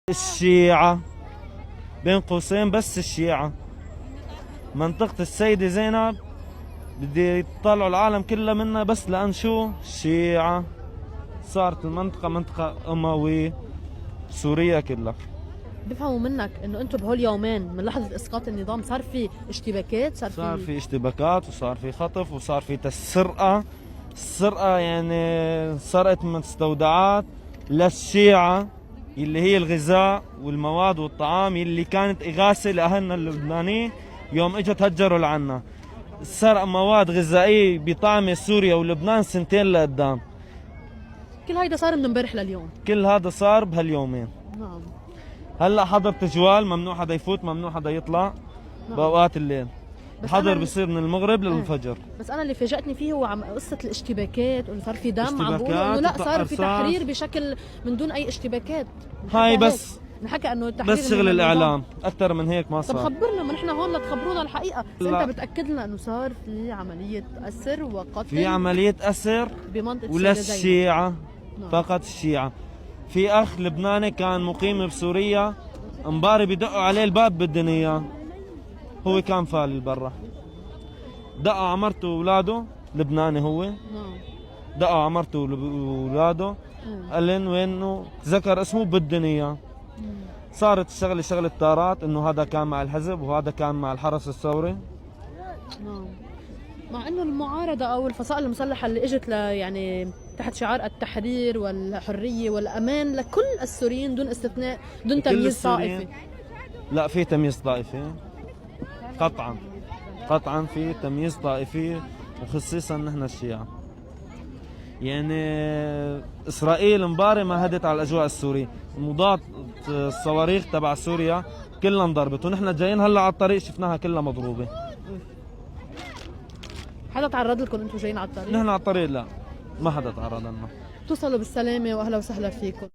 الشيعة بين قوسين بس الشيعة. منطقة السيدة زينب بدي يطلعوا العالم كله منها بس لأن شو؟ الشيعة. صارت المنطقة منطقة أموية سوريا كلها. بفهموا منك انه انتم بهول يومين من لحظه اسقاط النظام صار في اشتباكات، صار في اشتباكات وصار في خطف وصار في السرقة. السرقة يعني سرقة مستودعات للشيعة اللي هي الغذاء والمواد والطعام اللي كانت إغاثة لأهلنا اللبنانيين يوم اجوا تهجروا لعنا. سرق مواد غذائية بطعم سوريا ولبنان سنتين لقدام. كل هيدا صار من امبارح لليوم. كل هذا صار بهاليومين. نعم. هلا حظر تجوال، ممنوع حدا يفوت، ممنوع حدا يطلع. نعم. باوقات الليل الحظر بيصير من المغرب إيه. للفجر. بس انا اللي فاجأتني فيه هو قصه الاشتباكات، انه صار في دم، عم اشتباكات بيقولوا انه لا صار في وطق تحرير بشكل من دون اي اشتباكات. هاي بس نحكى انه التحرير بس شغل الاعلام، اكثر من هيك ما طب صار. خبرنا، ما نحن هون لتخبرونا الحقيقه. بس لا. انت بتاكد لنا انه صار في عمليه اسر وقتل في عملية أسر بمنطقه ولا سيدة زينب. الشيعة نعم. فقط الشيعة. في أخ لبناني كان مقيم بسوريا، امبارح بدقوا عليه الباب بدهم إياه، هو كان فال برا. دقوا على مرته وأولاده، لبناني هو. نعم. دقوا على مرته وأولاده، قال لهم وينه، ذكر اسمه بدهم إياه. صارت الشغلة شغلة طارات، إنه هذا كان مع الحزب وهذا كان مع الحرس الثوري. نعم. مع انه المعارضه او الفصائل المسلحه اللي اجت يعني تحت شعار التحرير والحريه والامان لكل السوريين دون استثناء، دون كل تمييز السوريين. طائفي. لا، في تمييز طائفي قطعا. قطعا في تمييز طائفي، وخصيصا نحن الشيعة. يعني اسرائيل امبارح ما هدت على الاجواء السورية، مضاد الصواريخ تبع سوريا كلها انضربت، ونحن جايين هلا على الطريق شفناها كلها مضروبة. حدا تعرض لكم انتم جايين على الطريق؟ نحن على الطريق لا، ما حدا تعرض لنا. توصلوا بالسلامه واهلا وسهلا فيكم.